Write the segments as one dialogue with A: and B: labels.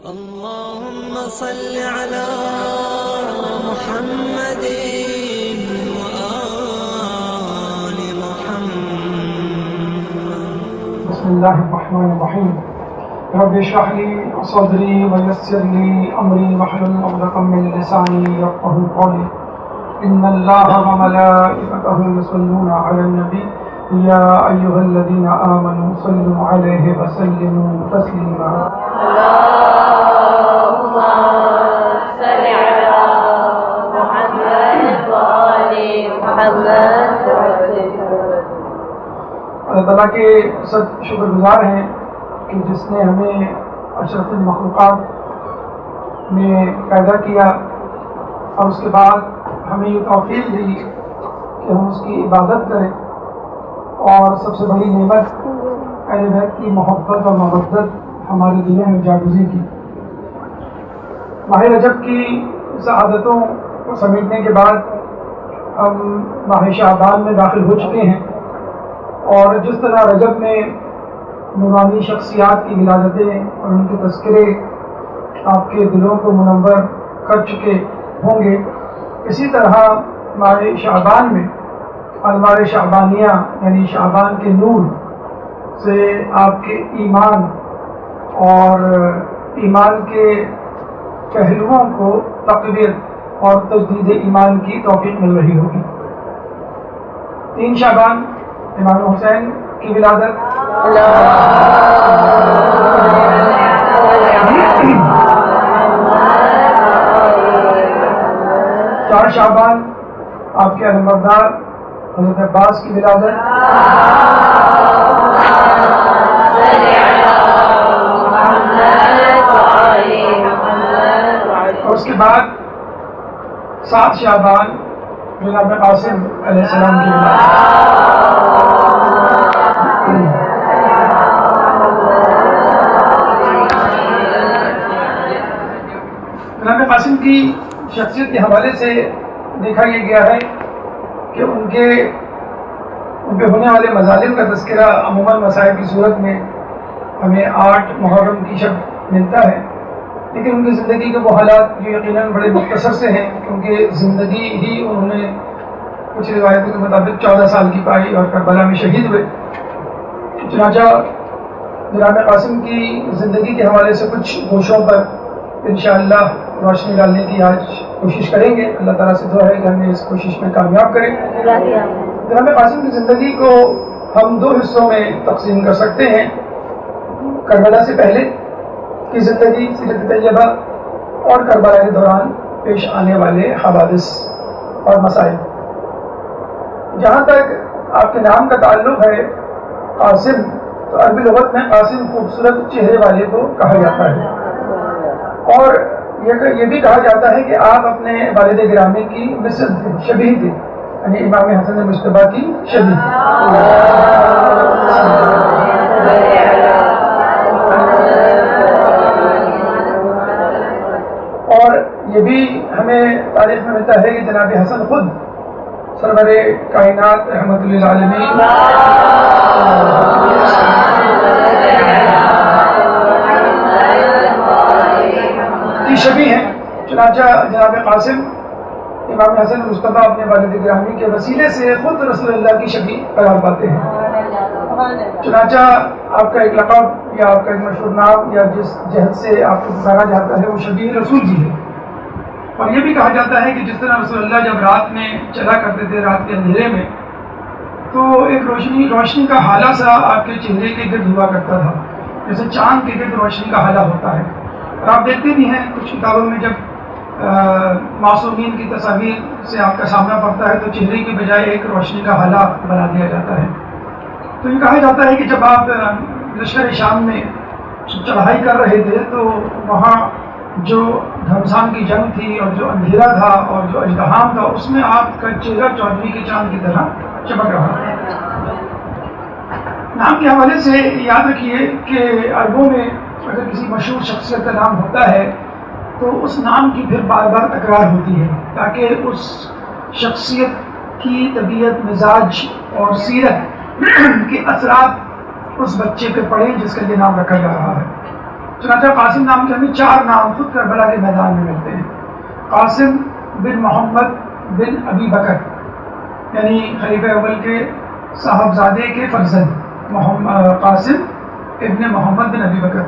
A: اللهم صل على محمد وآل محمد.
B: بسم الله الرحمن الرحيم. رب اشرح لي صدري ويسر لي أمري واحلل عقدة من لساني يفقهوا قولي. إن الله وملائكته يصلون على النبي يا أيها الذين آمنوا صلوا عليه وسلموا تسليما.
C: اللهم صل على محمد وآل محمد.
B: اللہ تعالیٰ کے سب شکر گزار ہیں کہ جس نے ہمیں اشرف المخلوقات میں پیدا کیا اور اس کے بعد ہمیں یہ توفیق دی کہ ہم اس کی عبادت کریں، اور سب سے بڑی نعمت اہل بیت کی محبت اور مودت ہمارے دلوں میں جاگزی کی. ماہ رجب کی سعادتوں کو سمیٹنے کے بعد ہم ماہ شعبان میں داخل ہو چکے ہیں، اور جس طرح رجب میں نورانی شخصیات کی ولادتیں اور ان کے تذکرے آپ کے دلوں کو منور کر چکے ہوں گے، اسی طرح ماہ شعبان میں انوار شعبانیہ یعنی شعبان کے نور سے آپ کے ایمان اور ایمان کے پہلوؤں کو تقویت اور تجدید ایمان کی توفیق مل رہی ہوگی. 3 شعبان امام حسین کی ولادت، 4 شعبان آپ کے علمبردار حضرت عباس کی ولادت، اور اس کے بعد 7 شعبان جناب قاسم علیہ السلام کی ولادت. جناب قاسم کی شخصیت کے حوالے سے دیکھا یہ گیا ہے کہ ان پہ ہونے والے مظالم کا تذکرہ عموماً مسائل کی صورت میں ہمیں 8 محرم کی شب ملتا ہے، لیکن ان کی زندگی کے وہ حالات جو یقیناً بڑے مختصر سے ہیں، کیونکہ زندگی ہی انہوں نے کچھ روایتوں کے مطابق 14 سال کی پائی اور کربلا میں شہید ہوئے. چنانچہ جناب قاسم کی زندگی کے حوالے سے کچھ گوشوں پر انشاءاللہ روشنی ڈالنے کی آج کوشش کریں گے. اللہ تعالیٰ سے دعا ہے کہ ہمیں اس کوشش میں کامیاب کریں. جناب قاسم کی زندگی کو ہم 2 حصوں میں تقسیم کر سکتے ہیں: کربلا سے پہلے کی زندگی سیرت طیبہ اور کربلا کے دوران پیش آنے والے حوادث اور مسائل. جہاں تک آپ کے نام کا تعلق ہے قاسم، تو عربی لغت میں قاسم خوبصورت چہرے والے کو کہا جاتا ہے، اور یہ بھی کہا جاتا ہے کہ آپ اپنے والد گرامی کی مثل تھے، شبیہ تھے، یعنی امام حسن مجتبی کی شبیہ. اور یہ بھی ہمیں تاریخ میں ملتا ہے کہ جناب حسن خود سرور کائنات رحمت للعالمین کی شبیہ ہیں. چنانچہ جناب قاسم امام حسن مجتبی اپنے والد گرامی کے وسیلے سے خود رسول اللہ کی شبیہ قرار پاتے ہیں. چنانچہ آپ کا ایک لقب یا آپ کا ایک مشہور نام یا جس جہد سے آپ کو پکارا جاتا ہے وہ شبیہ رسول جی ہے. اور یہ بھی کہا جاتا ہے کہ جس طرح رسول اللہ جب رات میں چلا کرتے تھے، رات کے اندھیرے میں، تو ایک روشنی کا حالہ سا آپ کے چہرے کے گرد ہوا کرتا تھا، جیسے چاند کے گرد روشنی کا حالہ ہوتا ہے. اور آپ دیکھتے بھی ہیں کچھ کتابوں میں جب معصومین کی تصاویر سے آپ کا سامنا پڑتا ہے تو چہرے کی بجائے ایک روشنی کا حالہ بنا دیا جاتا ہے. تو یہ کہا جاتا ہے کہ جب آپ لشکر شام میں چڑھائی کر رہے تھے تو وہاں جو گھمسان کی جنگ تھی اور جو اندھیرا تھا اور جو اژدہام تھا، اس میں آپ کا چہرہ چودھویں کے چاند کی طرح چمک رہا تھا. نام کے حوالے سے یاد رکھیے کہ عربوں میں اگر کسی مشہور شخصیت کا نام ہوتا ہے تو اس نام کی پھر بار بار تکرار ہوتی ہے، تاکہ اس شخصیت کی طبیعت، مزاج اور سیرت کے اثرات اس بچے پہ پڑے جس کا یہ نام رکھا جا رہا ہے. چنانچہ قاسم نام کے ہمیں 4 نام خود کربلا کے میدان میں ملتے ہیں. قاسم بن محمد بن ابی بکر، یعنی خلیفہ اول کے صاحبزادے کے فرزند قاسم ابن محمد بن ابی بکر،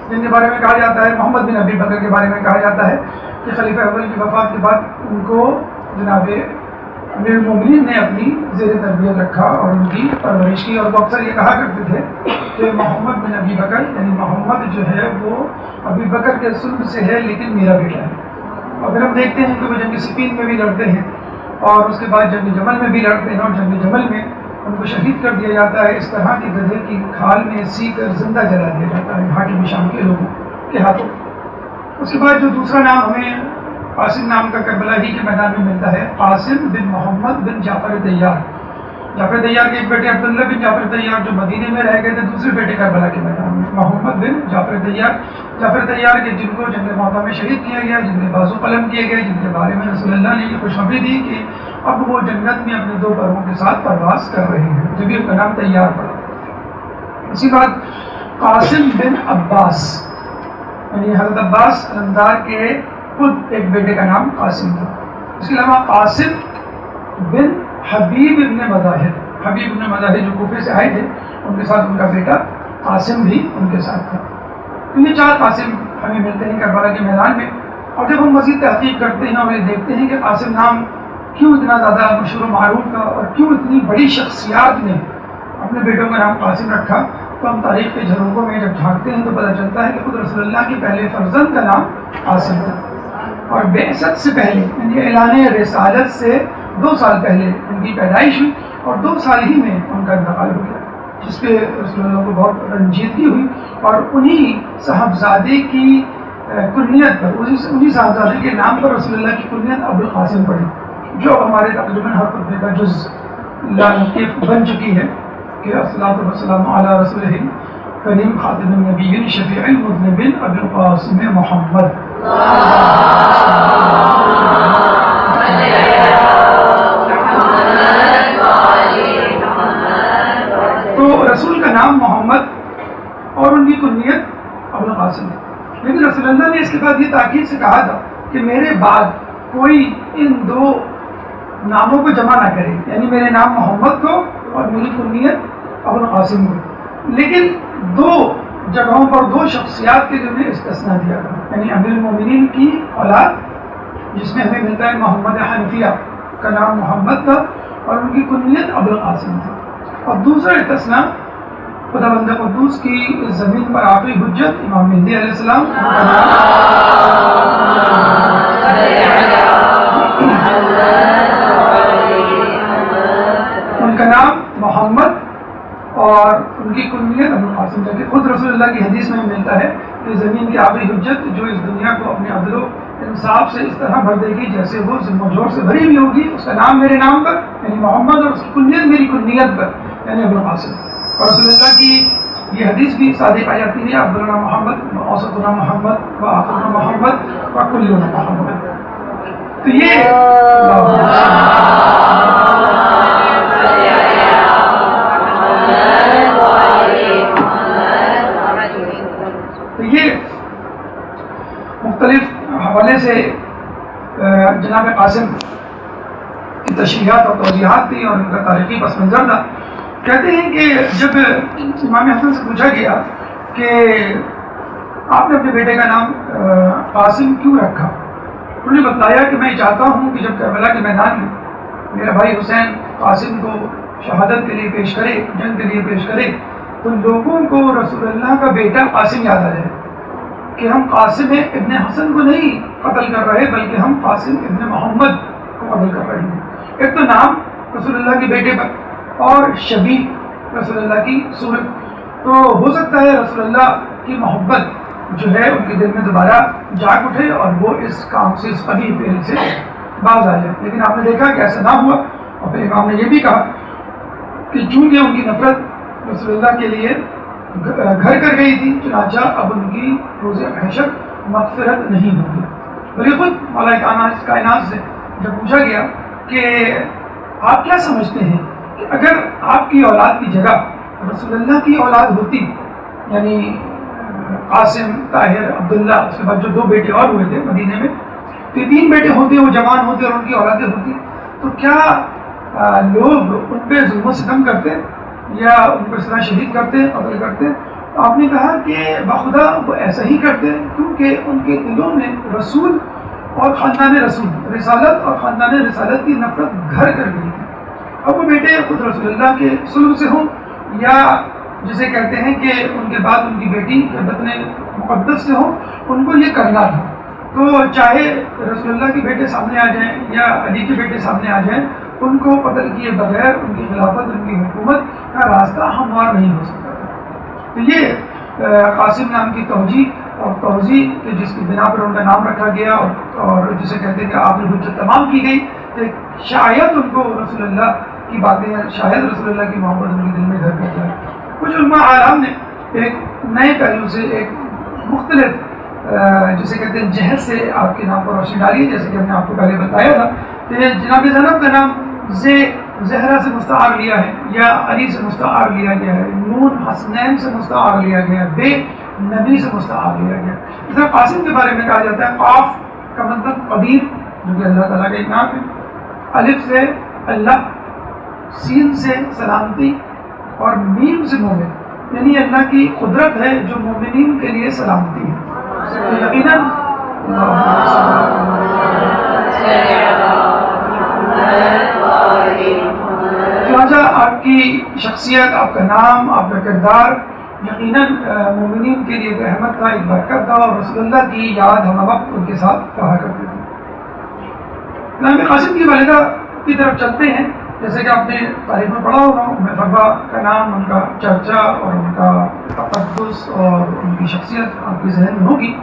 B: جن کے بارے میں کہا جاتا ہے، محمد بن ابی بکر کے بارے میں کہا جاتا ہے کہ خلیفہ اول کی وفات کے بعد ان کو جناب امیر المومنین نے اپنی زیر تربیت رکھا اور ان کی پرورش کی. اور وہ اکثر یہ کہا کرتے تھے کہ محمد بن ابی بکر، یعنی محمد جو ہے وہ ابی بکر کے سلب سے ہے لیکن میرا بیٹا ہے. اور پھر ہم دیکھتے ہیں کہ وہ جنگ صفین میں بھی لڑتے ہیں اور اس کے بعد جنگ جمل میں بھی لڑتے ہیں، اور جنگ جمل میں ان کو شہید کر دیا جاتا ہے. اس طرح کے گدھے کی کھال میں سی کر زندہ جلا دیا جاتا ہے حاکم شام کے لوگوں کے ہاتھوں. اس کے بعد جو دوسرا نام ہمیں قاسم نام کا کربلا ہی کے میدان میں ملتا ہے، قاسم بن محمد بن جعفر طیار. جعفر طیار کے ایک بیٹے عبداللہ بن جعفر طیار جو مدینے میں رہ گئے تھے، دوسرے بیٹے کربلا کے میدان میں محمد بن جعفر طیار. جعفر طیار کے جن کو جنگ موطا میں شہید کیا گیا، جن کے بازو قلم کیے گئے، جن کے بارے میں رسول اللہ نے یہ خوشخبری دی کہ اب وہ جنت میں اپنے 2 پروں کے ساتھ پرواز کر رہے ہیں، جبھی ان کا نام طیار پڑا. اسی بعد قاسم بن عباس، یعنی حضرت عباس علمدار کے خود ایک بیٹے کا نام قاسم تھا. اس کے علاوہ قاسم بن حبیب ابن مظاہر، حبیب ابن مظاہر جو کوفے سے آئے تھے، ان کے ساتھ ان کا بیٹا قاسم بھی ان کے ساتھ تھا. تو یہ 4 قاسم ہمیں ملتے ہیں کربلا کے میدان میں. اور جب ہم مزید تحقیق کرتے ہیں اور یہ دیکھتے ہیں کہ قاسم نام کیوں اتنا زیادہ مشہور و معروف تھا اور کیوں اتنی بڑی شخصیات نے اپنے بیٹوں کا نام قاسم رکھا، تو ہم تاریخ کے جھروکوں میں جب جھانکتے ہیں تو پتہ چلتا ہے کہ خود رسول اللہ کے پہلے فرزند کا نام قاسم تھا. اور بعثت سے پہلے، یعنی اعلان رسالت سے 2 سال پہلے ان کی پیدائش ہوئی اور 2 سال ہی میں ان کا انتقال ہو گیا، جس پہ رسول اللہ کو بہت رنجیدگی ہوئی. اور انہی صاحبزادے کی کنیت پر، انہی صاحبزادے کے نام پر رسول اللہ کی کنیت ابو القاسم پڑی، جو ہمارے تقریباً ہر خطبے کا جز بن چکی ہے کہ الصلاۃ والسلام علی رسول کریم خاتم النبیین شفیع المذنبین ابو القاسم محمد. تو رسول کا نام محمد اور ان کی کنیت ابو القاسم ہے. لیکن رسول اللہ نے اس کے بعد یہ تاکید سے کہا تھا کہ میرے بعد کوئی ان 2 ناموں کو جمع نہ کرے، یعنی میرے نام محمد کو اور میری کنیت ابو القاسم کو. لیکن 2 جگہوں پر 2 شخصیات کے لیے استثناء دیا گیا، یعنی امیر المومنین کی اولاد جس میں ہمیں ملتا ہے محمد حنفیہ کا نام محمد تھا اور ان کی کنیت ابو القاسم تھا. اور دوسرا استثناء خدا بند قدوس کی زمین پر آخری حجت امام مہدی علیہ السلام، ان کا نام محمد اور ان کی کنیت ابو القاسم تھا. کہ خود رسول اللہ کی حدیث میں ملتا ہے کہ زمین کی آخری حجت جو اس دنیا کو اپنے عدل و انصاف سے اس طرح بھر دے گی جیسے وہ ذمہ و جور سے بھری ہوئی ہوگی، اس کا نام میرے نام پر یعنی محمد اور اس کی کنیت میری کنیت پر یعنی ابو القاسم. اور رسول اللہ کی یہ حدیث بھی صادق آ جاتی ہے، عبداللہ محمد و اوسطنا محمد و آخرنا محمد و کلنا محمد. تو یہ مختلف حوالے سے جناب قاسم کی تشریحات اور توضیحات تھی اور ان کا تاریخی پس منظر تھا. کہتے ہیں کہ جب امام حسن سے پوچھا گیا کہ آپ نے اپنے بیٹے کا نام قاسم کیوں رکھا، انہوں نے بتلایا کہ میں چاہتا ہوں کہ جب کربلا کے میدان میں میرا بھائی حسین قاسم کو شہادت کے لیے پیش کرے، جنگ کے لیے پیش کرے، تو لوگوں کو رسول اللہ کا بیٹا قاسم یاد آ جائے کہ ہم قاسم ابن حسن کو نہیں قتل کر رہے بلکہ ہم قاسم ابن محمد کو قتل کر رہے ہیں. ایک تو نام رسول اللہ کے بیٹے پر اور شبیہ رسول اللہ کی صورت، تو ہو سکتا ہے رسول اللہ کی محبت جو ہے ان کے دل میں دوبارہ جاگ اٹھے اور وہ اس کام سے، اس قبیح فعل سے باز آ جائے. لیکن آپ نے دیکھا کہ ایسا نہ ہوا. اور پھر امام نے یہ بھی کہا کہ چونکہ ان کی نفرت رسول اللہ کے لیے گھر کر گئی تھی، چنانچہ اب ان کی روز محشر مغفرت نہیں ہوگی. بلکہ خود مولا کائنات سے جب پوچھا گیا کہ آپ کیا سمجھتے ہیں کہ اگر آپ کی اولاد کی جگہ رسول اللہ کی اولاد ہوتی، یعنی قاسم، طاہر، عبداللہ، اس کے بعد جو 2 بیٹے اور ہوئے تھے مدینے میں، تو یہ 3 بیٹے ہوتے، وہ جوان ہوتے اور ان کی اولادیں ہوتی، تو کیا لوگ ان پہ ظلم و ستم کرتے یا ان کو اس طرح شہید کرتے، قتل کرتے؟ تو آپ نے کہا کہ بخدا وہ ایسا ہی کرتے کیونکہ ان کے دلوں میں رسول اور خاندان رسول، رسالت اور خاندان رسالت کی نفرت گھر کر گئی تھی۔ اب وہ بیٹے خود رسول اللہ کے سلب سے ہوں یا جسے کہتے ہیں کہ ان کے بعد ان کی بیٹی بطن مقدس سے ہوں، ان کو یہ کرنا تھا۔ تو چاہے رسول اللہ کے بیٹے سامنے آ جائیں یا علی کے بیٹے سامنے آ جائیں، ان کو قتل کیے بغیر ان کی خلافت، ان کی حکومت کا راستہ ہموار نہیں ہو سکتا تھا۔ تو یہ قاسم نام کی توجیہ کہ جس کی بنا پر ان کا نام رکھا گیا اور جسے کہتے ہیں کہ آپ نے حجت تمام کی گئی، کہ شاید ان کو رسول اللہ کی باتیں، شاید رسول اللہ کی محبت ان کے دل میں گھر کر جائے۔ کچھ علماء اعلام نے ایک نئے پہلو سے، ایک مختلف جسے کہتے ہیں جہد سے آپ کے نام پر روشنی ڈالی، جیسے کہ ہم نے آپ کو پہلے بتایا تھا کہ جناب زینب کا نام زہرا سے مستعار لیا ہے یا علی سے مستعار لیا گیا ہے، نون حسنین سے مستعار لیا گیا ہے، بے نبی سے مستعار لیا گیا ہے۔ اس طرح قاسم کے بارے میں کہا جاتا ہے قاف کا مطلب قدیر، جو کہ اللہ تعالیٰ کا ایک نام ہے، الف سے اللہ، سین سے سلامتی اور میم سے مومن، یعنی اللہ کی قدرت ہے جو مومنین کے لیے سلامتی ہے۔ یقیناً چنانچہ آپ کی شخصیت، آپ کا نام، آپ کا کردار یقیناً مومنین کے لیے ایک رحمت تھا، ایک برکت تھا، اور رسول اللہ کی یاد ہم وقت ان کے ساتھ کہا کرتے تھے۔ امام قاسم کی والدہ کی طرف چلتے ہیں، جیسے کہ آپ نے تاریخ میں پڑھا ہوگا، ام فروا کا نام، ان کا چرچا اور ان کا تقدس اور ان کی شخصیت آپ کے ذہن میں ہوگی۔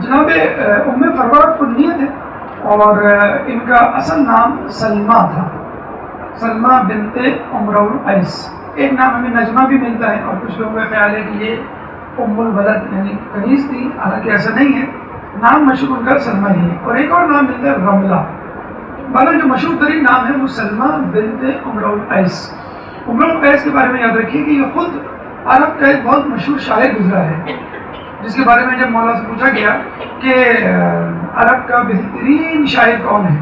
B: جناب ام فروا کنیت ہے اور ان کا اصل نام سلمہ تھا، سلمہ بنت عمرو القیس۔ ایک نام ہمیں نجمہ بھی ملتا ہے اور کچھ لوگوں کا خیال ہے کہ یہ ام الولد یعنی کنیز تھی، حالانکہ ایسا نہیں ہے، نام مشہور ان کا سلمہ ہی ہے۔ اور ایک اور نام ملتا ہے رملہ، مگر جو مشہور ترین نام ہے وہ سلمہ بنت عمرو القیس۔ عمرو القیس کے بارے میں یاد رکھیے کہ یہ خود عرب کا ایک بہت مشہور شاعر گزرا ہے، جس کے بارے میں جب مولا سے پوچھا گیا کہ عرب کا بہترین شاعر کون ہے،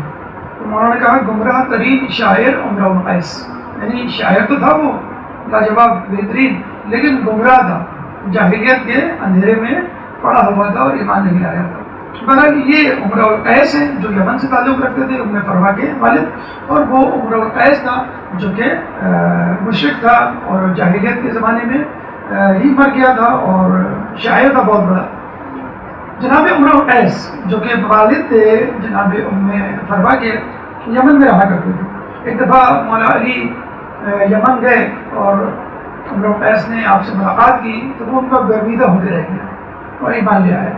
B: تو مولا نے کہا گمراہ ترین شاعر عمرو القیس، یعنی شاعر تو تھا وہ لاجواب بہترین، لیکن گمراہ تھا، جاہلیت کے اندھیرے میں پڑا ہوا تھا اور ایمان نہیں لایا تھا۔ بہرحال یہ عمرو القیس ہیں جو یمن سے تعلق رکھتے تھے، ام فروا کے والد، اور وہ عمرو القیس تھا جو کہ مشرک تھا اور جاہلیت کے زمانے میں ہی مر گیا تھا اور شاعر تھا بہت بڑا۔ جناب عمرو القیس جو کہ والد تھے جناب ام فروا کے، یمن میں رہا کرتے تھے۔ ایک دفعہ مولا علی یمن گئے اور عمرو القیس نے آپ سے ملاقات کی تو وہ ان کا گرویدہ ہوتے رہ گیا اور ایمان لے آیا۔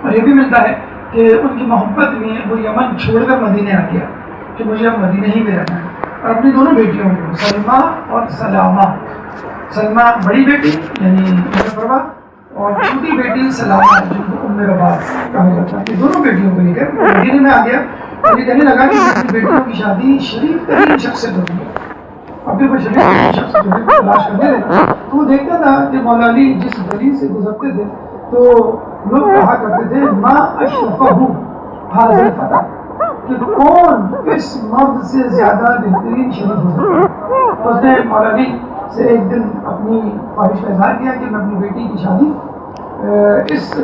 B: اور یہ بھی ملتا ہے کہ ان کی محبت میں وہ یمن چھوڑ کر مدینے آ گیا کہ مجھے اب مدینے ہی میں رہنا ہے، اور اپنی دونوں بیٹیوں کو سلمہ اور سلامہ، سلمہ بڑی بیٹی یعنی ام فروا اور چھوٹی بیٹی سلامہ جن کو ام رباط کہا جاتا ہے، دونوں بیٹیوں کو لے کر مدینے میں آ گیا اور یہ کہنے لگا کہ اپنی بیٹیوں کی شادی شریف ترین شخص سے ہوتی ہے، اپنے کو شریف ترین شخص جو ہے تلاش کرنے لگا۔ تو وہ دیکھتا تھا کہ مولا علی جس گلی سے گزرتے تھے تو لوگ کہا کرتے تھے ما اشرفہ حاضر الفتح، کہ کون اس مرد سے زیادہ بہترین شریف ہو سکتا ہے۔ تو اس نے مولا علی سے ایک دن اپنی خواہش کا اظہار کیا کہ میں اپنی بیٹی کی شادی اس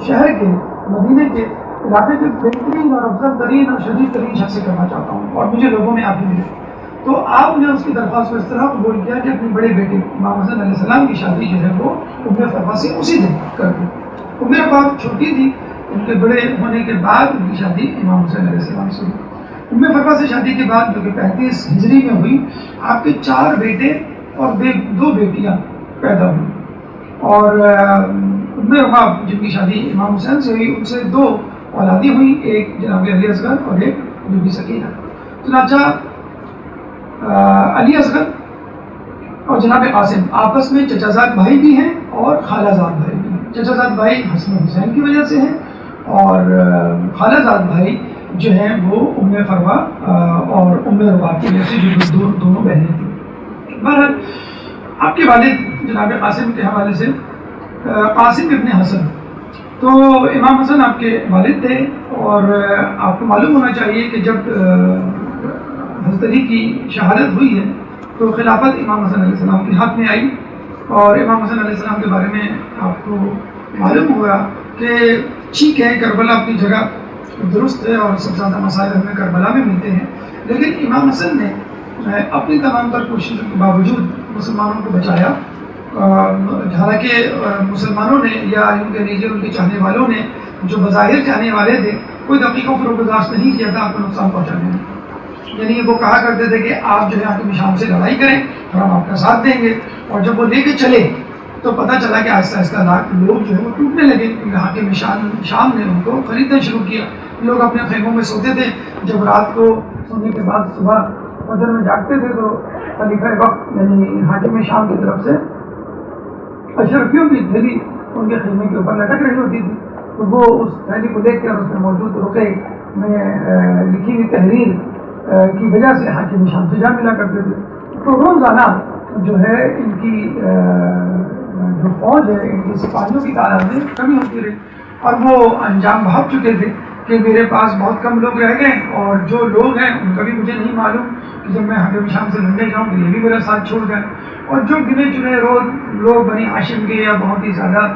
B: شہر کے مدینے کے علاقے کے بہترین اور افضل ترین اور شریف ترین شخص سے کرنا چاہتا ہوں اور مجھے لوگوں میں آپ ہی ملے۔ تو آپ نے اس کی درخواست کو اس طرح قبول کیا کہ اپنی بڑے بیٹے امام حسن علیہ السلام کی شادی جو ہے وہ ام فروا سے اسی دن کر دی۔ ام فروا چھوٹی تھی، ان کے بڑے ہونے کے بعد ان کی شادی امام حسین علیہ السلام سے ہوئی۔ ام فروا سے شادی کے بعد جو کہ 35 ہجری میں ہوئی، آپ کے 4 بیٹے اور 2 بیٹیاں پیدا ہوئی، اور ام فروا جن کی شادی امام حسین سے ہوئی ان سے 2 اولادیں ہوئی، ایک جناب علی اصغر اور ایک بی بی سکینہ۔ چنانچہ علی اصغر اور جناب قاسم آپس میں چچا زاد بھائی بھی ہیں اور خالہ زاد بھائی بھی ہیں۔ چچا زاد بھائی حسن حسین کی وجہ سے ہیں اور خالہ زاد بھائی جو ہیں وہ ام فروا اور ام رباط کی وجہ سے جو دونوں بہنیں تھیں۔ بہرحال آپ کے والد جناب قاسم کے حوالے سے قاسم ابن حسن، تو امام حسن آپ کے والد تھے، اور آپ کو معلوم ہونا چاہیے کہ جب حضرت علی کی شہادت ہوئی ہے تو خلافت امام حسن علیہ السلام کے ہاتھ میں آئی، اور امام حسن علیہ السلام کے بارے میں آپ کو معلوم ہوا کہ ٹھیک ہے کربلا اپنی جگہ درست ہے اور سب سے زیادہ مسائل ہمیں کربلا میں ملتے ہیں، لیکن امام حسن نے اپنی تمام تر کوششوں کے باوجود مسلمانوں کو بچایا، حالانکہ مسلمانوں نے یا ان کے نیچے ان کے چاہنے والوں نے جو بظاہر چاہنے والے تھے کوئی دقیقہ فروگزاشت نہیں کیا تھا آپ کو نقصان پہنچانے میں، یعنی وہ کہا کرتے تھے کہ آپ جو ہے حاکم شام سے لڑائی کریں اور ہم آپ کا ساتھ دیں گے، اور جب وہ لے کے چلے تو پتہ چلا کہ آہستہ آہستہ لوگ جو ہے وہ ٹوٹنے لگے، کیونکہ حاکم شام نے ان کو خریدنا شروع کیا، لوگ اپنے خیموں میں سوتے تھے، جب رات کو سونے کے بعد صبح فجر میں جاگتے تھے تو خلیفہ وقت یعنی حاکم شام کی طرف سے اشرفیوں کی تھیلی ان کے خیمے کے اوپر لٹک رہی ہوتی تھی، تو وہ اس تھیلی کو دیکھ کر اس میں موجود رقعے میں لکھی ہوئی تحریر کی وجہ سے حاکم شام سے جا ملا کرتے تھے، تو روزانہ جو ہے ان کی جو فوج ہے ان کی سپاہیوں کی تعداد میں کمی ہوتی رہی، اور وہ انجام بھاگ چکے تھے کہ میرے پاس بہت کم لوگ رہ گئے، اور جو لوگ ہیں ان کا بھی مجھے نہیں معلوم کہ جب میں حاکم شام سے لڑنے جاؤں تو یہ بھی میرا ساتھ چھوڑ جائے، اور جو گنے چنے لوگ بنی ہاشم کے یا بہت ہی زیادہ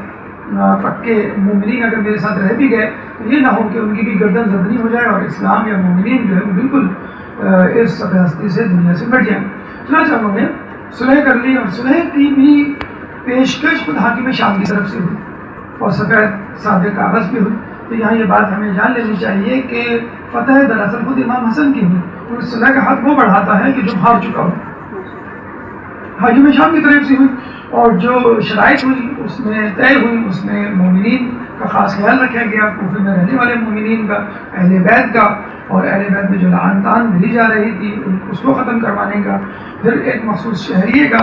B: پکے مومنین اگر میرے ساتھ رہ بھی گئے تو یہ نہ ہو کہ ان کی بھی گردن زدنی ہو جائے اور اسلام یا مومنین جو ہے وہ بالکل اس سطح ہستی سے دنیا سے مٹ جائیں۔ چنانچہ انہوں نے صلح کر لی، اور صلح کی بھی پیشکش خود حاکم شام کی طرف سے ہوئی اور سفید سادے کاغذ بھی ہوئی، تو یہاں یہ بات ہمیں جان لینی چاہیے کہ فتح دراصل خود امام حسن کی ہوئی، اور صلح کا حق وہ بڑھاتا ہے کہ جو ہار چکا ہو، حاکم شام کی طرف سے ہوئی، اور جو شرائط ہوئی اس میں طے ہوئی، اس میں مومنین کا خاص خیال رکھا گیا، کوفے میں رہنے والے مومنین کا، اہل بیت کا، اور اہل بیت میں جو لعن طعن بھیجی جا رہی تھی اس کو ختم کروانے کا، پھر ایک مخصوص شہریے کا،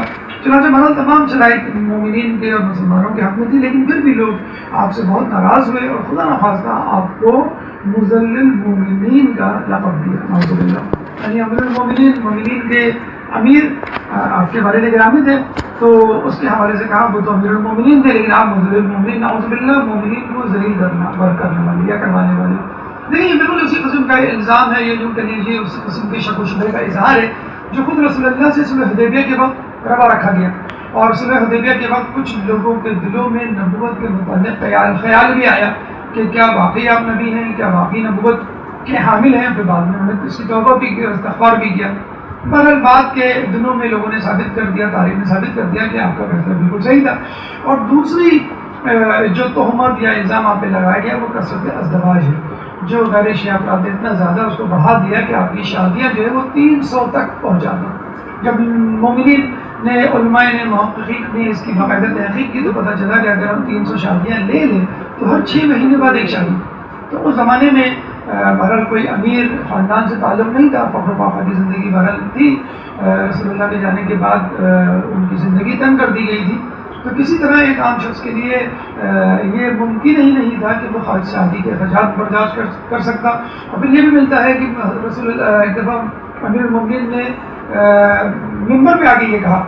B: چنانچہ بہرحال تمام شرائط مومنین کے اور مسلمانوں کے حق میں تھی، لیکن پھر بھی لوگ آپ سے بہت ناراض ہوئے اور خدا نخواستہ آپ کو مذلل مومنین کا لقب دیا، نعوذ باللہ، یعنی امیر المومنین، مومنین کے امیر آپ کے والد گرامی تھے، تو اس کے حوالے سے کہا وہ تو امیر المومنین تھے لیکن آپ مذلل المومنین، نعوذ باللہ، مومنین کو ذلیل کرنے والے یا کروانے والے۔ لیکن یہ بالکل اسی قسم کا الزام ہے، یہ جو کہ لیجیے اسی قسم کے شک و شبہ کا اظہار ہے جو خود رسول اللہ سے صلح حدیبیہ کے وقت روا رکھا گیا، اور صلح حدیبیہ کے وقت کچھ لوگوں کے دلوں میں نبوت کے متعلق خیال بھی آیا کہ کیا واقعی آپ نبی ہیں، کیا واقعی نبوت کے حامل ہیں، پھر بعد میں انہوں نے اس کی توبہ بھی کی اور استغفار بھی کیا۔ بہرحال بات کے دنوں میں لوگوں نے ثابت کر دیا، تاریخ نے ثابت کر دیا کہ آپ کا فیصلہ بالکل صحیح تھا، اور دوسری جو تہمت یا الزام آپ پہ لگایا گیا وہ کثرت ازدواج ہے، جو غیر شیعہ افراد نے اتنا زیادہ اس کو بڑھا دیا کہ آپ کی شادیاں جو ہے وہ 300 تک پہنچا دیں۔ جب مومنین نے، علماء نے، محققین نے اس کی باقاعدہ تحقیق کی تو پتہ چلا کہ اگر ہم 300 شادیاں لے لیں تو ہر 6 مہینے بعد ایک شادی، تو اس زمانے میں بہرحال کوئی امیر خاندان سے تعلق نہیں تھا، فخر و فاخر کی زندگی بہرحال تھی، رسول اللہ کے جانے کے بعد ان کی زندگی تنگ کر دی گئی تھی، تو کسی طرح ایک عام شخص کے لیے یہ ممکن ہی نہیں تھا کہ وہ خارج شادی کے اخراجات برداشت کر سکتا۔ اور پھر یہ بھی ملتا ہے کہ رسول اللہ ایک دفعہ امیر المومنین نے ممبر پہ آ کے یہ کہا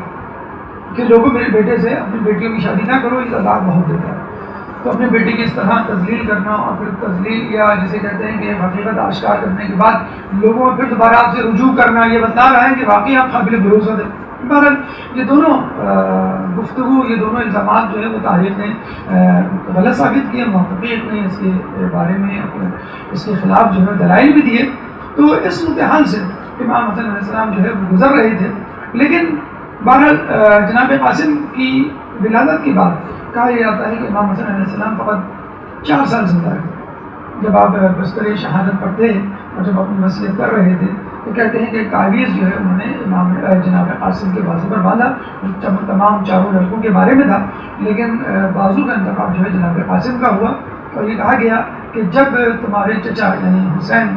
B: کہ لوگوں میرے بیٹے سے اپنی بیٹیوں کی شادی نہ کرو، یہ طلاق بہت دیتا ہے، تو اپنے بیٹے کی اس طرح تذلیل کرنا، اور پھر تذلیل یا جسے کہتے ہیں کہ حقیقت آشکار کرنے کے بعد لوگوں میں پھر دوبارہ آپ سے رجوع کرنا، یہ بتا رہا ہے کہ واقعی آپ قابل بھروسہ تھے۔ بہرحال یہ دونوں گفتگو، یہ دونوں الزامات جو ہے وہ تاریخ نے غلط ثابت کیے، محققین نے اس کے بارے میں اس کے خلاف جو ہے دلائل بھی دیے، تو اس صورتحال سے امام حسن علیہ السلام جو ہے وہ گزر رہے تھے۔ لیکن بہرحال جناب قاسم کی ولادت کے بعد کہا یہ جاتا ہے کہ امام حسن علیہ السلام فقط 4 سال زندہ رہے۔ جب آپ بستر شہادت پڑھتے ہیں اور جب اپنی وصیت کر رہے تھے تو کہتے ہیں کہ تعویذ جو ہے انہوں نے امام جناب قاسم کے بازو پر باندھا، تمام چاروں لڑکوں کے بارے میں تھا، لیکن بازو کا انتخاب جو ہے جناب قاسم کا ہوا، اور یہ کہا گیا کہ جب تمہارے چچا یعنی حسین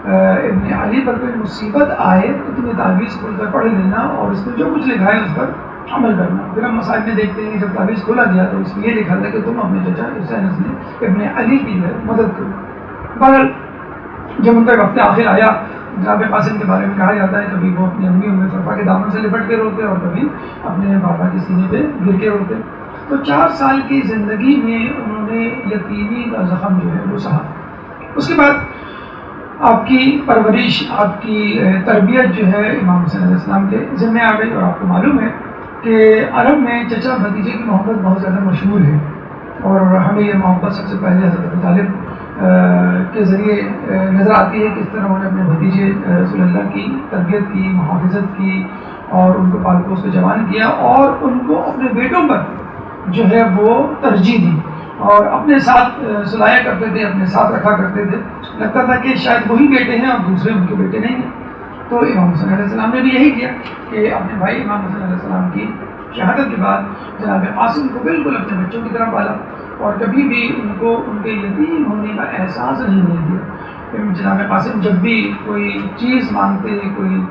B: ابن علی پر کوئی مصیبت آئے تو تمہیں تعویذ کھول کر پڑھ لینا اور اس میں جو کچھ لکھا ہے اس پر عمل کرنا۔ پھر ہم مسائل میں دیکھتے ہیں کہ جب تعویذ کھولا گیا تو اس میں یہ لکھا تھا کہ تم اپنے چچا حسین ابن علی کی مدد کرو۔ بہرحال جب ان کا وقت آخر آیا جناب قاسم کے بارے میں کہا جاتا ہے کبھی وہ اپنی امی ام فرفا کے دامن سے لپٹ کے روتے اور کبھی اپنے بابا کے سینے پہ گر کے روتے. تو 4 سال کی زندگی میں انہوں نے یتیمی کا زخم جو ہے وہ سہا. اس کے بعد آپ کی پرورش، آپ کی تربیت جو ہے امام حسین علیہ السلام کے ذمہ آ گئی. اور آپ کو معلوم ہے کہ عرب میں چچا بھتیجے کی محبت بہت زیادہ مشہور ہے، اور ہمیں یہ محبت سب سے پہلے حضرت ابو طالب کے ذریعے نظر آتی ہے کہ اس طرح انہوں نے اپنے بھتیجے رسول اللہ کی تربیت کی، محافظت کی، اور ان کو پال پوس کے جوان کیا، اور ان کو اپنے بیٹوں پر جو ہے وہ ترجیح دی اور اپنے ساتھ سلایا کرتے تھے، اپنے ساتھ رکھا کرتے تھے. لگتا تھا کہ شاید وہی بیٹے ہیں اور دوسرے ان کے بیٹے نہیں ہیں. تو امام حسین علیہ السلام نے بھی یہی کیا کہ اپنے بھائی امام حسین علیہ السلام کی شہادت کے بعد جناب قاسم کو بالکل اپنے بچوں کی طرح پالا، اور کبھی بھی ان کو ان کے یتیم ہونے کا احساس نہیں دیا. جناب قاسم جب بھی کوئی چیز مانگتے، کوئی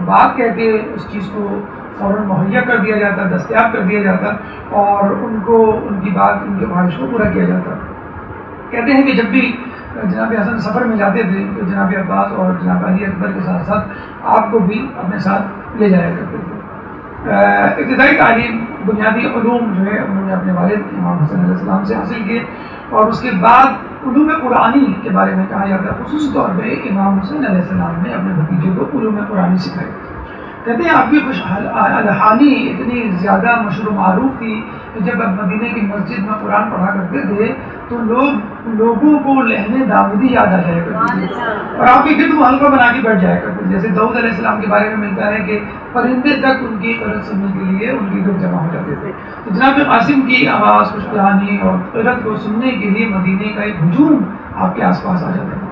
B: بات کہتے، اس چیز کو فوراً مہیا کر دیا جاتا، دستیاب کر دیا جاتا، اور ان کو ان کی بات، ان کے خواہش کو پورا کیا جاتا. کہتے ہیں کہ جب بھی جناب حسن سفر میں جاتے تھے تو جناب عباس اور جناب علی اکبر کے ساتھ ساتھ آپ کو بھی اپنے ساتھ لے جایا کرتے تھے. ابتدائی تعلیم، بنیادی علوم جو ہے انہوں نے اپنے والد امام حسین علیہ السلام سے حاصل کیے، اور اس کے بعد علوم قرآنی کے بارے میں کہا جاتا ہے خصوصی طور پہ امام حسین علیہ السلام نے اپنے بھتیجے کو علوم قرآنی سکھائی. کہتے ہیں آپ کی الحانی اتنی زیادہ مشہور و معروف تھی کہ جب آپ مدینے کی مسجد میں قرآن پڑھا کرتے تھے تو لوگوں کو لہنے داودی یاد آ جایا کرتی تھی، اور آپ کے گرد وہ حلقہ بنا کے بیٹھ جایا کرتے تھے. جیسے داؤد علیہ السلام کے بارے میں ملتا ہے کہ پرندے تک ان کی قرت سننے کے لیے ان کے گرد جمع ہو جاتے تھے. تو جناب قاسم کی آواز، خوشبانی اور قرت کو سننے کے لیے مدینے کا ایک ہجوم آپ کے آس پاس آ جاتا تھا.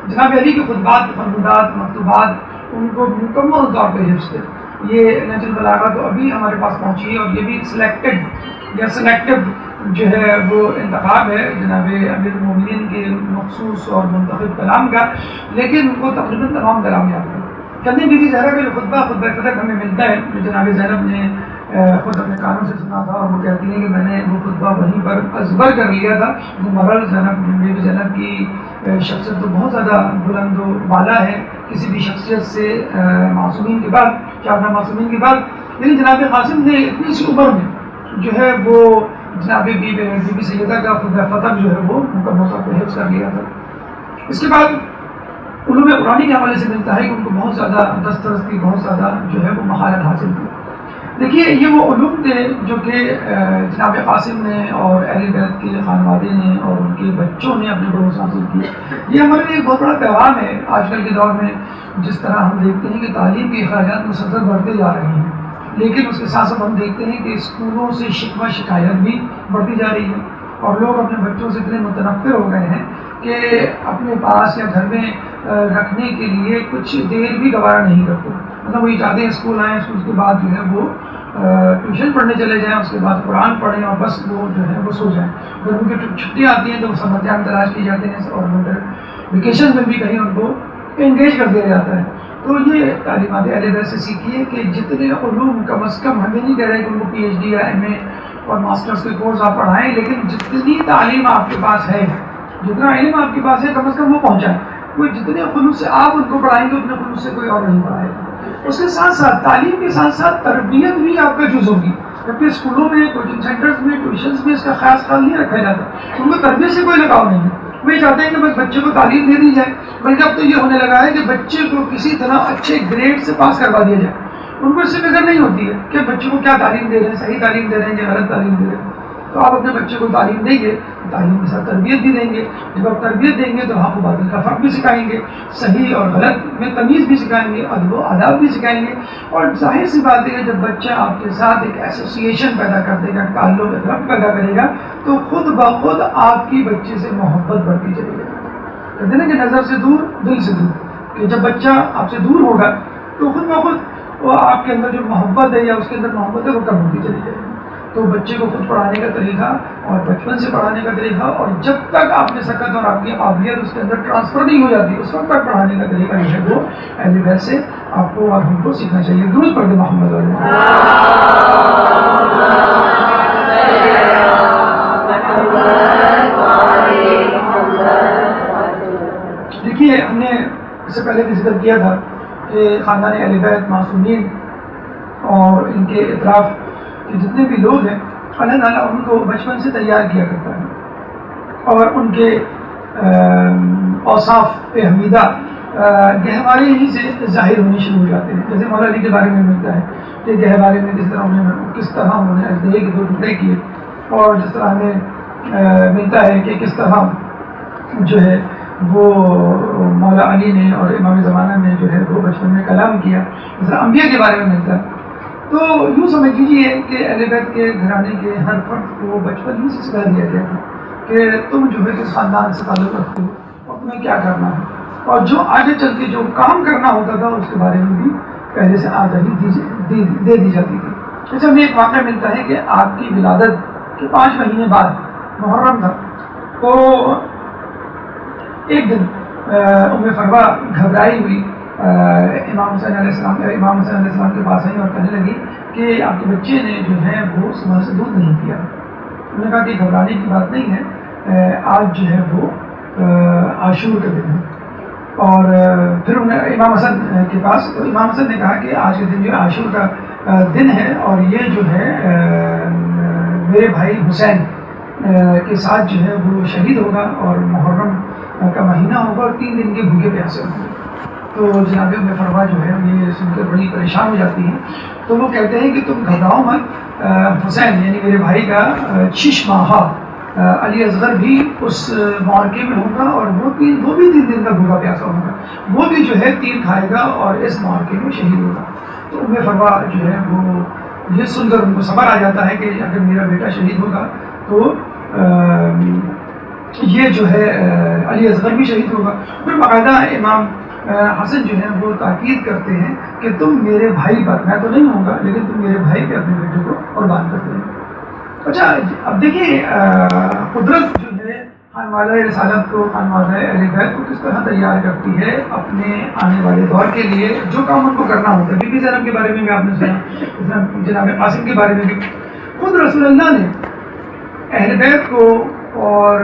B: جناب علی کے خطبات، فرمودات، مکتوبات ان کو مکمل طور پہ حفظ تھے. یہ نہج البلاغہ تو ابھی ہمارے پاس پہنچی ہے، اور یہ بھی سلیکٹڈ یا سلیکٹو جو ہے وہ انتخاب ہے جناب امیر المومنین کے مخصوص اور منتخب کلام کا، لیکن ان کو تقریباً تمام کلام یاد ہے. کہتے ہیں بی بی زہرا کا جو خطبہ فتح ہمیں ملتا ہے جو جناب زینب نے خود اپنے کانوں سے سنا تھا، اور وہ کہتی ہیں کہ میں نے وہ خطبہ وہیں پر ازبر کر لیا تھا. مرل بی بی زینب کی شخصیت تو بہت زیادہ بلند و بالا ہے کسی بھی شخصیت سے معصومین کے بعد، 4 معصومین کے بعد. لیکن جناب قاسم نے اتنی سی عمر میں جو ہے وہ جناب بی بی سیدہ کا فتح جو ہے وہ مکمل طور پہ حفظ کر لیا تھا. اس کے بعد علوم قرآنی کے حوالے سے ملتا ہے کہ ان کو بہت زیادہ دسترستی، بہت زیادہ جو ہے وہ مہارت حاصل تھی. دیکھیے یہ وہ علوم تھے جو کہ جناب قاسم نے اور اہل بیت کے خانوادے نے اور ان کے بچوں نے اپنے بڑوں سے حاصل کی. یہ ہمارے لیے ایک بہت بڑا پیغام ہے آج کل کے دور میں، جس طرح ہم دیکھتے ہیں کہ تعلیم کے اخراجات مسلسل بڑھتے جا رہے ہیں، لیکن اس کے ساتھ ساتھ ہم دیکھتے ہیں کہ اسکولوں سے شکوہ شکایت بھی بڑھتی جا رہی ہے، اور لوگ اپنے بچوں سے اتنے متنفر ہو گئے ہیں کہ اپنے پاس یا گھر میں رکھنے کے لیے کچھ دیر بھی گوارا نہیں کرتے. مطلب وہ یہ چاہتے ہیں اسکول آئیں، اسکول کے بعد جو ہے وہ ٹیوشن پڑھنے چلے جائیں، اس کے بعد قرآن پڑھیں اور بس وہ جو ہے وہ سو جائیں. جب ان کی چھٹیاں آتی ہیں تو وہ سمر کیمپ تلاش کیے جاتے ہیں، اور ونٹر ویکیشن میں بھی کہیں ان کو انگیج کر دیا جاتا ہے. تو یہ تعلیمات اہل بیت سے سیکھیے کہ جتنے علوم کم از کم، ہمیں نہیں کہہ رہے کہ ان کو پی ایچ ڈی یا ایم اے اور ماسٹرز کے کورس آپ پڑھائیں، لیکن جتنی تعلیم آپ کے پاس ہے، جتنا علم آپ کے پاس ہے، کم از کم وہ پہنچائیں. کوئی جتنے خلوص سے آپ ان کو پڑھائیں گے اتنے خلوص سے کوئی اور نہیں پڑھائے گا. اس کے ساتھ ساتھ تعلیم کے ساتھ ساتھ تربیت بھی آپ کا جز ہوگی، جبکہ اسکولوں میں، کوچنگ سینٹرز میں، ٹیوشنز میں اس کا خاص خیال نہیں رکھا جاتا. ان کو تربیت سے کوئی لگاؤ نہیں ہے. وہ یہ چاہتے ہیں کہ بس بچے کو تعلیم دے دی جائے، بلکہ اب تو یہ ہونے لگا ہے کہ بچے کو کسی طرح اچھے گریڈ سے پاس کروا دیا جائے. ان کو اس سے فکر نہیں ہوتی ہے کہ بچے کو کیا تعلیم دے رہے ہیں، صحیح تعلیم دے رہے ہیں یا غلط تعلیم دے رہے ہیں. تو آپ اپنے بچے کو تعلیم دیں گے، تعلیم کے ساتھ تربیت بھی دیں گے. جب آپ تربیت دیں گے تو حق و باطل کا فرق بھی سکھائیں گے، صحیح اور غلط میں تمیز بھی سکھائیں گے، ادب و آداب بھی سکھائیں گے. اور ظاہر سی بات ہے کہ جب بچہ آپ کے ساتھ ایک ایسوسیشن پیدا کر دے گا، تعلق ایک ربط پیدا کرے گا، تو خود بخود آپ کی بچے سے محبت بڑھتی چلی جائے گی. کہتے ہیں نا کہ نظر سے دور دل سے دور، کہ جب بچہ آپ سے دور ہوگا تو خود بخود وہ آپ کے اندر جو محبت ہے یا اس کے اندر محبت ہے وہ کم ہوتی چلی جائے گی. تو بچے کو خود پڑھانے کا طریقہ اور بچپن سے پڑھانے کا طریقہ، اور جب تک آپ نے سکت اور آپ کی قابلیت اس کے اندر ٹرانسفر نہیں ہو جاتی اس وقت تک پڑھانے کا طریقہ جو ہے وہ اہل بیت سے آپ کو اور ہم کو سیکھنا چاہیے. درود پڑھ دیں محمد علیہ. دیکھیے ہم نے پہلے بھی ذکر کیا تھا کہ خاندان اہل بیت معصومین اور ان کے اطراف کے جتنے بھی لوگ ہیں اللہ تعالیٰ ان کو بچپن سے تیار کیا کرتا ہے اور ان کے اوصاف حمیدہ گہوارے ہی سے ظاہر ہونے شروع ہو جاتے ہیں. جیسے مولا علی کے بارے میں ملتا ہے کہ گہوارے میں کس طرح انہوں نے اجدہے کے 2 ٹکڑے کیے، اور جس طرح ہمیں ملتا ہے کہ کس طرح جو ہے وہ مولا علی نے اور امام زمانہ نے جو ہے وہ بچپن میں کلام کیا، جس طرح انبیاء کے بارے میں ملتا ہے. تو یوں سمجھ لیجیے کہ اہل بیت کے گھرانے کے ہر فرد کو بچپن ہی سے سکھا دیا گیا تھا کہ تم جو ہے کس خاندان سے تعلق رکھتے ہو اور تمہیں کیا کرنا ہے، اور جو آگے چل کے جو کام کرنا ہوتا تھا اس کے بارے میں بھی پہلے سے آگاہی دے دی جاتی تھی. جیسے ہمیں ایک واقعہ ملتا ہے کہ آپ کی ولادت کے 5 مہینے بعد محرم تھا، تو ایک دن ام فروا گھبرائی ہوئی امام حسین علیہ السلام کے پاس آئی اور کہنے لگی کہ آپ کے بچے نے جو ہے وہ صبح سے دودھ نہیں پیا. انہوں نے کہا کہ گھبرانے کی بات نہیں ہے، آج جو ہے وہ عاشور کا دن ہے. اور پھر انہیں امام حسن کے پاس، تو امام حسن نے کہا کہ آج کے دن جو ہے عاشور کا دن ہے، اور یہ جو ہے میرے بھائی حسین کے ساتھ جو ہے وہ شہید ہوگا اور محرم کا مہینہ ہوگا اور 3 دن کے بھوکے پیاسے ہوں گے. تو جناب ام فروا جو ہے یہ سن کر بڑی پریشان ہو جاتی ہیں. تو وہ کہتے ہیں کہ تم گھبراؤ مت، حسین یعنی میرے بھائی کا 6 ماہا علی اصغر بھی اس معرکے میں ہوگا اور وہ بھی 3 دن کا بھوکا پیاسا ہوگا، وہ بھی جو ہے 3 کھائے گا اور اس معرکے میں شہید ہوگا. تو ام فروا جو ہے وہ یہ سن کر ان کو صبر آ جاتا ہے کہ اگر میرا بیٹا شہید ہوگا تو یہ جو ہے علی اصغر بھی شہید ہوگا. پھر باقاعدہ امام حسن جو ہے وہ تاکید کرتے ہیں کہ تم میرے بھائی پر، میں تو نہیں ہوں گا لیکن تم میرے بھائی پہ اپنے بیٹے کو قربان کرتے ہیں. اچھا اب دیکھیے قدرت جو ہے خانوادہ رسالت کو، خانوادہ اہل بیت کو کس طرح تیار کرتی ہے اپنے آنے والے دور کے لیے جو کام ان کو کرنا ہوتا ہے. بی بی زینب کے بارے میں بھی آپ نے سنا، جناب قاسم کے بارے میں بھی. خود رسول اللہ نے اہل بیت کو اور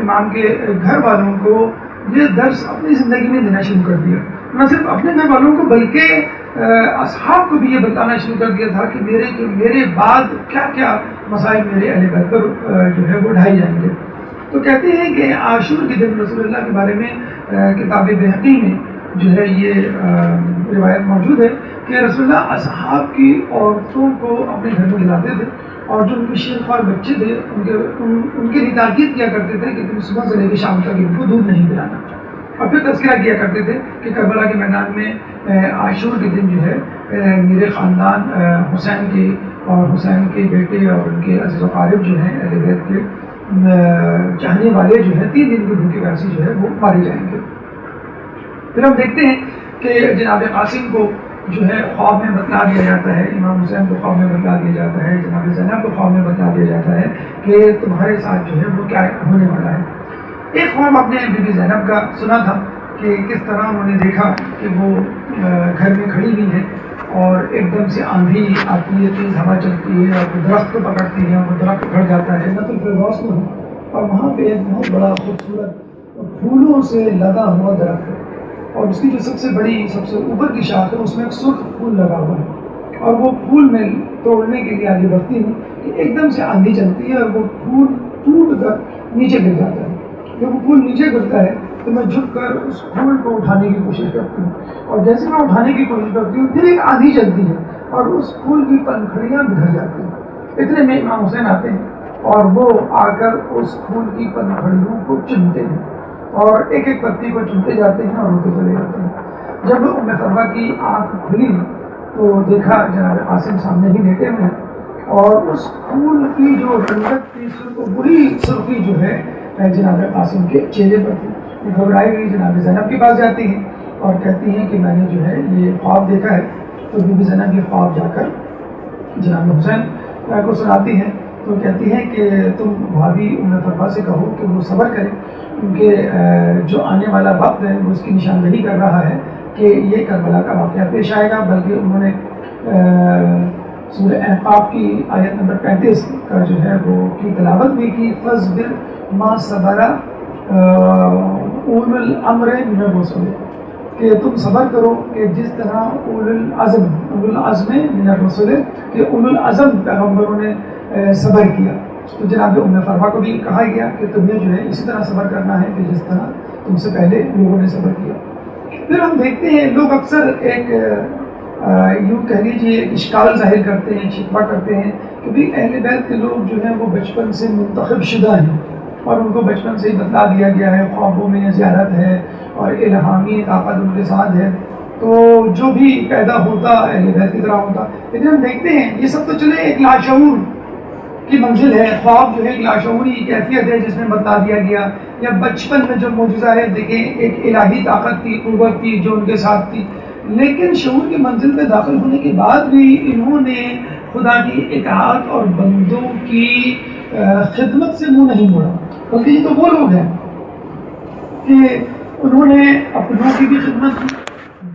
B: امام کے گھر والوں کو یہ درس اپنی زندگی میں دینا شروع کر دیا. نہ صرف اپنے گھر والوں کو بلکہ اصحاب کو بھی یہ بتانا شروع کر دیا تھا کہ میرے بعد کیا کیا مسائل میرے اہل بیت پر جو ہے وہ ڈھائے جائیں گے. تو کہتے ہیں کہ عاشور کے دن رسول اللہ کے بارے میں کتاب بہقی میں جو ہے یہ روایت موجود ہے کہ رسول اللہ اصحاب کی عورتوں کو اپنے گھر میں بلاتے تھے اور جو ان کے شیر خوار بچے تھے ان کے لیے تاکید کیا کرتے تھے کہ تم صبح سے لے کے شام تک ان کو دودھ نہیں پلانا. اور پھر تذکرہ کیا کرتے تھے کہ کربلا کے میدان میں عاشور کے دن جو ہے میرے خاندان حسین کے اور حسین کے بیٹے اور ان کے عزیز و قارب جو ہیں اہل بیت کے چاہنے والے جو ہے 3 دن کے بھوکے پیاسے جو ہے وہ مارے جائیں گے. پھر ہم دیکھتے ہیں کہ جناب قاسم کو جو ہے خواب میں بتلا دیا جاتا ہے، امام حسین کو خواب میں بتلا دیا جاتا ہے، جناب زینب کو خواب میں بتلا دیا جاتا ہے کہ تمہارے ساتھ جو ہے وہ کیا ہونے والا ہے. ایک خواب آپ نے بی بی زینب کا سنا تھا کہ کس طرح انہوں نے دیکھا کہ وہ گھر میں کھڑی ہوئی ہے اور ایک دم سے آندھی آتی ہے، تیز ہوا چلتی ہے اور درخت کو پکڑتی ہے، وہ درخت اکھڑ جاتا ہے جنت الفردوس میں، اور وہاں پہ ایک بہت بڑا خوبصورت پھولوں سے لگا ہوا درخت ہے اور اس کی جو سب سے اوپر کی شاخ ہے اس میں ایک سرخ پھول لگا ہوا ہے اور وہ پھول میں توڑنے کے لیے آگے بڑھتی ہوں کہ ایک دم سے آندھی چلتی ہے اور وہ پھول ٹوٹ کر نیچے گر جاتا ہے. جب وہ پھول نیچے گرتا ہے تو میں جھک کر اس پھول کو اٹھانے کی کوشش کرتی ہوں اور جیسے میں اٹھانے کی کوشش کرتی ہوں پھر ایک آندھی چلتی ہے اور اس پھول کی پنکھڑیاں بکھر جاتی ہیں. اتنے میں امام حسین آتے ہیں اور وہ آ کر اس پھول کی پنکھڑیوں کو چنتے ہیں اور ایک ایک پتی کو چنتے جاتے ہیں اور روتے چلے جاتے ہیں. جب ام فروا کی آنکھ کھلی تو دیکھا جناب قاسم سامنے ہی لیٹے ہوئے اور اس پھول کی جو رنگت تھی وہی سرخی جو ہے جناب قاسم کے چہرے پر تھی. گھبرائی ہوئی جناب زینب کے پاس جاتی ہیں اور کہتی ہیں کہ میں نے جو ہے یہ خواب دیکھا ہے. تو بی بی زینب یہ خواب جا کر جناب حسین کو سناتی ہیں تو کہتی ہیں کہ تم بھابھی ام فروا سے کہو کہ وہ صبر کرے کیونکہ جو آنے والا وقت ہے وہ اس کی نشاندہی کر رہا ہے کہ یہ کربلا کا واقعہ پیش آئے گا. بلکہ انہوں نے سورہ احقاف کی آیت نمبر 35 کا جو ہے وہ کی تلاوت بھی کی. فَاصْبِرْ مَا صَبَرَ اولو الامر من الرسل. کہ تم صبر کرو کہ جس طرح اولو العزم من الرسل کہ اولو العزم پیغمبروں نے صبر کیا. تو جناب ام فرما کو بھی کہا گیا کہ تمہیں جو ہے اسی طرح صبر کرنا ہے کہ جس طرح تم سے پہلے لوگوں نے صبر کیا. پھر ہم دیکھتے ہیں لوگ اکثر ایک یوں کہہ لیجیے اشکال ظاہر کرتے ہیں، شکوہ کرتے ہیں کہ بھی اہل بیت کے لوگ جو ہیں وہ بچپن سے منتخب شدہ ہیں اور ان کو بچپن سے ہی بتلا دیا گیا ہے، خوابوں میں زیارت ہے اور الہامی طاقت ان کے ساتھ ہے، تو جو بھی پیدا ہوتا اہل بیت کی طرح ہوتا. لیکن ہم دیکھتے ہیں یہ سب تو چلے ایک لاشعور کی منزل ہے، خواب جو ہے ایک لاشعوری کیفیت ہے جس میں بتلا دیا گیا، یا بچپن میں جو معجزہ ہے دیکھیں ایک الہی طاقت تھی، قوت تھی جو ان کے ساتھ تھی. لیکن شعور کی منزل پہ داخل ہونے کے بعد بھی انہوں نے خدا کی اطاعت اور بندوں کی خدمت سے منہ نہیں موڑا، بلکہ یہ تو وہ لوگ ہیں کہ انہوں نے اپنوں کی بھی خدمت کی،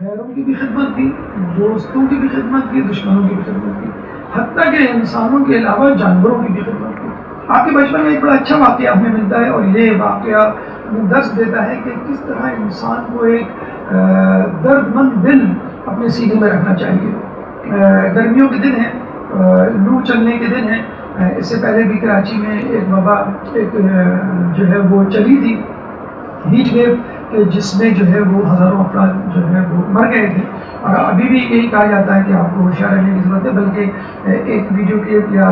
B: غیروں کی بھی خدمت کی، دوستوں کی بھی خدمت کی، دشمنوں کی بھی خدمت کی، حتیٰ کہ انسانوں کے علاوہ جانوروں کی بھی خدمت کی. آپ کے بچپن میں ایک بڑا اچھا واقعہ ہمیں ملتا ہے اور یہ واقعہ ہمیں درس دیتا ہے کہ کس طرح انسان کو ایک درد مند دل اپنے سینے میں رکھنا چاہیے. گرمیوں کے دن ہیں، لو چلنے کے دن ہیں. اس سے پہلے بھی کراچی میں ایک وبا ایک جو ہے وہ چلی تھی، ہیٹ ویو، کہ جس میں جو ہے وہ ہزاروں افراد جو ہے وہ مر گئے تھے. اور ابھی بھی یہی کہا جاتا ہے کہ آپ کو ہوشیار رہنے کی ضرورت ہے، بلکہ ایک ویڈیو کلپ یا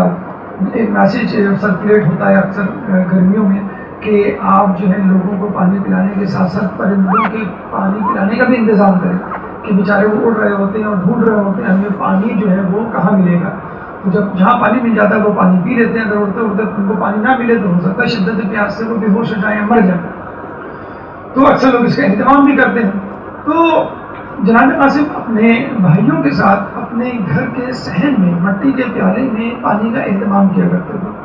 B: ایک میسیج سرکولیٹ ہوتا ہے اکثر گرمیوں میں کہ آپ جو ہے لوگوں کو پانی پلانے کے ساتھ ساتھ پرندوں کے پانی پلانے کا بھی انتظام کریں کہ بیچارے وہ اڑ رہے ہوتے ہیں اور ڈھونڈ رہے ہوتے ہیں ہمیں پانی جو ہے وہ کہاں ملے گا. تو جب جہاں پانی مل جاتا ہے وہ پانی پی لیتے ہیں، اگر اڑتے اڑتے ان کو پانی نہ ملے تو ہو سکتا ہے شدت پیاس سے وہ بے ہوش ہو جائیں یا مر جائیں. تو اکثر لوگ اس کا اہتمام بھی کرتے ہیں. تو جناب قاسم اپنے بھائیوں کے ساتھ اپنے گھر کے صحن میں مٹی کے پیالے میں پانی کا اہتمام کیا کرتے تھے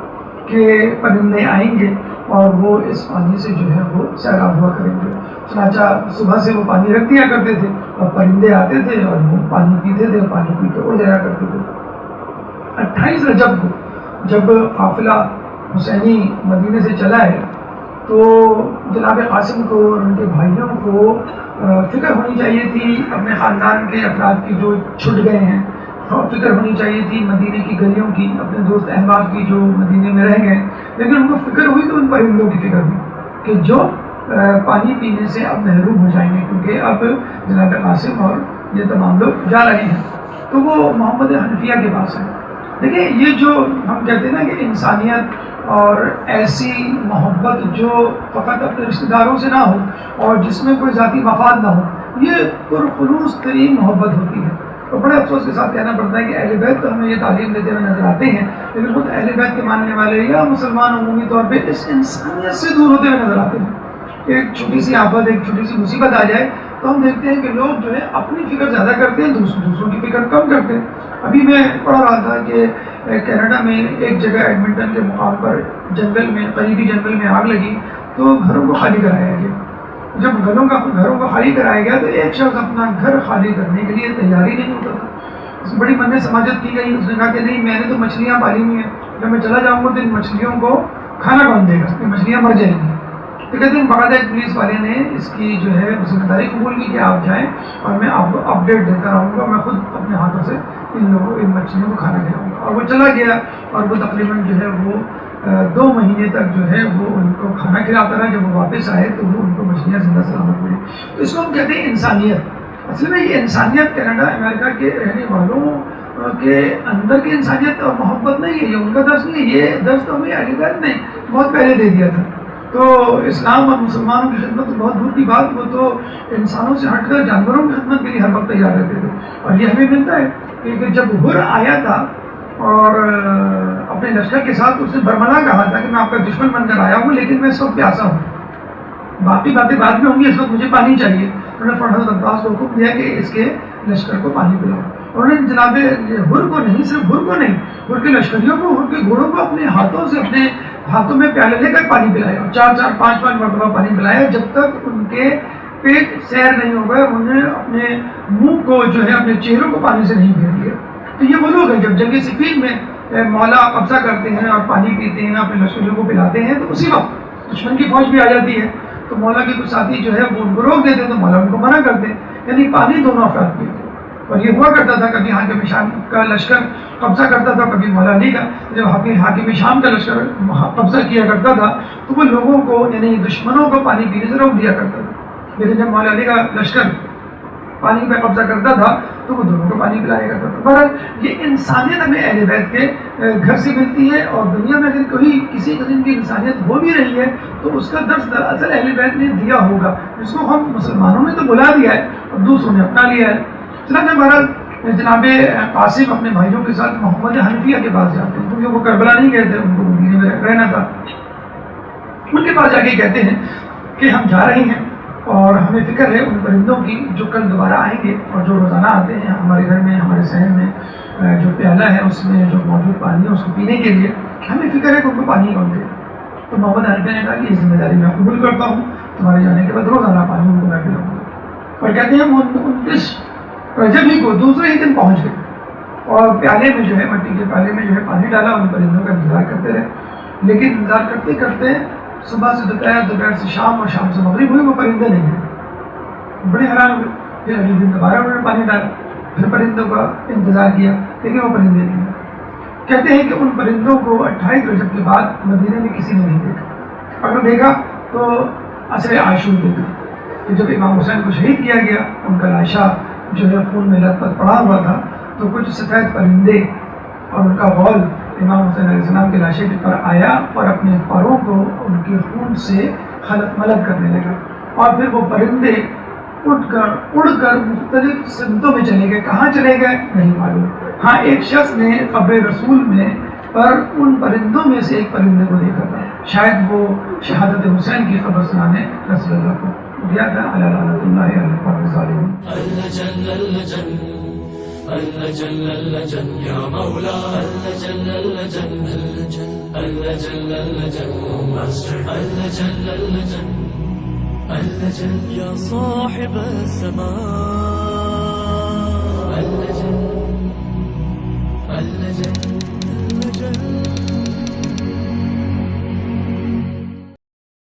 B: کہ پرندے آئیں گے اور وہ اس پانی سے جو ہے وہ سیراب ہوا کریں گے. چنانچہ صبح سے وہ پانی رکھ دیا کرتے تھے اور پرندے آتے تھے اور وہ پانی پیتے تھے، پانی پی کے اڑ جایا کرتے تھے. 28 رجب کو جب قافلہ حسینی مدینے سے چلا ہے تو جناب قاسم کو اور ان کے بھائیوں کو فکر ہونی چاہیے تھی اپنے خاندان کے افراد کی جو چھٹ گئے ہیں، اور فکر ہونی چاہیے تھی مدینے کی گلیوں کی، اپنے دوست احباب کی جو مدینے میں رہ گئے. لیکن ان کو فکر ہوئی تو ان پرندوں کی فکر ہوئی کہ جو پانی پینے سے اب محروم ہو جائیں گے، کیونکہ اب جناب قاسم اور یہ تمام لوگ جا رہے ہیں. تو وہ محمد حنفیہ کے پاس ہیں. دیکھیں یہ جو ہم کہتے ہیں نا کہ انسانیت اور ایسی محبت جو فقط اپنے رشتہ داروں سے نہ ہو اور جس میں کوئی ذاتی مفاد نہ ہو، یہ پرخلوص ترین محبت ہوتی ہے. تو بڑے افسوس کے ساتھ کہنا پڑتا ہے کہ اہل بیت تو ہمیں یہ تعلیم دیتے ہوئے نظر آتے ہیں، لیکن خود اہل بیت کے ماننے والے یا مسلمان عمومی طور پہ اس انسانیت سے دور ہوتے ہوئے نظر آتے ہیں. ایک چھوٹی سی آفت، ایک چھوٹی سی مصیبت آ جائے تو ہم دیکھتے ہیں کہ لوگ جو ہے اپنی فکر زیادہ کرتے ہیں، دوسروں کی فکر کم کرتے ہیں. ابھی میں پڑھ رہا تھا کہ کینیڈا میں ایک جگہ ایڈمنٹن کے مقام پر جنگل میں، قریبی جنگل میں آگ لگی تو گھروں کو خالی کرایا گیا. جب گھروں کو خالی کرایا گیا تو ایک شخص اپنا گھر خالی کرنے کے لیے تیاری نہیں ہوتا تھا. اس میں بڑی من سماجت کی گئی. اس نے کہا کہ نہیں، میں نے تو مچھلیاں پالی ہوئی ہیں، جب میں چلا جاؤں گا تو ان مچھلیوں کو کھانا کون دے گا، یہ مچھلیاں مر جائیں گی. تو کہتے ہیں باقاعدہ پولیس والے نے اس کی جو ہے ذمہ داری قبول کی کہ آپ جائیں اور میں آپ کو اپڈیٹ دیتا رہوں گا، میں خود اپنے ہاتھوں سے ان مچھلیوں کو کھانا کھلاؤں گا. اور وہ چلا گیا اور وہ تقریباً جو ہے وہ 2 مہینے تک جو ہے وہ ان کو کھانا کھلاتا رہا. جب وہ واپس آئے تو وہ ان کو مچھلیاں زندہ سلامت ملی. تو اس کو ہم کہتے ہیں انسانیت. اصل میں یہ انسانیت کینیڈا امریکہ کے رہنے والوں کے اندر کی انسانیت اور محبت نہیں ہے، یہ ان کا درس نہیں ہے. یہ درس تو ہمیں اہل بیت نے بہت پہلے دے دیا تھا. تو اسلام اور مسلمانوں کی خدمت تو بہت دور کی بات، وہ تو انسانوں سے ہٹ کر جانوروں کی خدمت کے لیے ہر وقت تیار رہتے تھے. اور یہ ہمیں ملتا ہے کہ جب ہر آیا تھا اور اپنے لشکر کے ساتھ اس نے برملا کہا تھا کہ میں آپ کا دشمن بن کر آیا ہوں لیکن میں اس وقت پیاسا ہوں، باقی باتیں بعد میں ہوں گی، اس وقت مجھے پانی چاہیے. انہوں نے حضرت عباس کو حکم دیا کہ اس کے لشکر کو پانی پلاؤ. انہوں نے جناب ہر کو نہیں، صرف ہر کو نہیں، ہر کے لشکریوں کو، ہر کے گھوڑوں کو اپنے ہاتھوں سے، اپنے ہاتھوں میں پیالے لے کر پانی پلایا، 4 5 مرتبہ پانی پلایا جب تک ان کے پیٹ سیر نہیں ہو گئے. انہوں نے اپنے منہ کو جو ہے، اپنے چہروں کو پانی سے نہیں پھیر لیا. تو یہ وہ لوگ ہیں جب جنگ صفین میں مولا قبضہ کرتے ہیں اور پانی پیتے ہیں، اپنے لشکریوں کو پلاتے ہیں، تو اسی وقت دشمن کی فوج بھی آ جاتی ہے. تو مولا کے کچھ ساتھی جو ہے وہ ان کو روک دیتے ہیں تو مولا ان کو منع کرتے ہیں یعنی پانی دونوں افراد پیتے. اور یہ ہوا کرتا تھا کبھی حاکم شام کا لشکر قبضہ کرتا تھا, کبھی مولا علی کا. جب حاکم شام کا لشکر قبضہ کیا کرتا تھا تو وہ لوگوں کو یعنی دشمنوں کو پانی پینے سے روک دیا کرتا تھا. لیکن جب مولا علی کا لشکر پانی پہ قبضہ کرتا تھا تو وہ دونوں کو پانی پلایا کرتا تھا. بہرحال یہ انسانیت ہمیں اہل بیت کے گھر سے ملتی ہے, اور دنیا میں اگر کوئی کسی قسم کی انسانیت ہو بھی رہی ہے تو اس کا درس دراصل اہل بیت نے دیا ہوگا, جس کو ہم مسلمانوں نے تو بلا دیا ہے اور دوسروں نے اپنا لیا ہے. چنانچہ بہرحال جناب قاسم اپنے بھائیوں کے ساتھ محمد حنفیہ کے پاس جاتے ہیں, کیونکہ وہ کربلا نہیں گئے تھے, ان کو مدینے میں رہنا تھا. ان کے پاس جا کے کہتے ہیں کہ ہم جا رہے ہیں اور ہمیں فکر ہے ان پرندوں کی جو کل دوبارہ آئیں گے اور جو روزانہ آتے ہیں ہمارے گھر میں, ہمارے صحن میں جو پیالہ ہے اس میں جو موجود پانی ہے اس کو پینے کے لیے ہمیں فکر ہے کہ ان کو پانی کون دے. تو محمد حنفیہ نے کہا کہ یہ ذمہ داری میں قبول کرتا ہوں, تمہارے جانے کے بعد روزانہ پانی ان کو میں پلاؤں گا. اور کہتے ہیں 29 رجب ہی کو دوسرے ہی دن پہنچ گئے اور پیالے میں جو ہے مٹی کے پیالے میں جو ہے پانی ڈالا, ان پرندوں کا انتظار کرتے رہے. لیکن انتظار کرتے کرتے صبح سے دوپہر, دوپہر سے شام اور شام سے مغرب ہوئی, وہ پرندے نہیں ہیں. بڑے حیران ہوئے. پھر اگلے دن دوبارہ انہوں نے پانی ڈالا, پھر پرندوں کا انتظار کیا, لیکن وہ پرندے نہیں ہیں. کہتے ہیں کہ ان پرندوں کو 28 رجب کے بعد مدینے میں کسی نے نہیں دیکھا. اگر دیکھا تو عصر عاشور دیکھا کہ جب امام حسین کو شہید کیا گیا, ان کا لاشا جو ہے خون میں لت پت پڑا ہوا تھا, تو کچھ سفید پرندے اور ان کا غول امام حسین علیہ السلام کے لاشے پر آیا اور اپنے پروں کو ان کے خون سے خلط ملط کرنے لگا. اور پھر وہ پرندے اڑ کر مختلف سمتوں میں چلے گئے. کہاں چلے گئے نہیں معلوم. ہاں ایک شخص نے قبر رسول میں پر ان پرندوں میں سے ایک پرندے کو دیکھا تھا, شاید وہ شہادت حسین کی خبر سنانے رسول اللہ کو گیا تھا. اللہ اللہ
A: یا مولا یا صاحب الزمان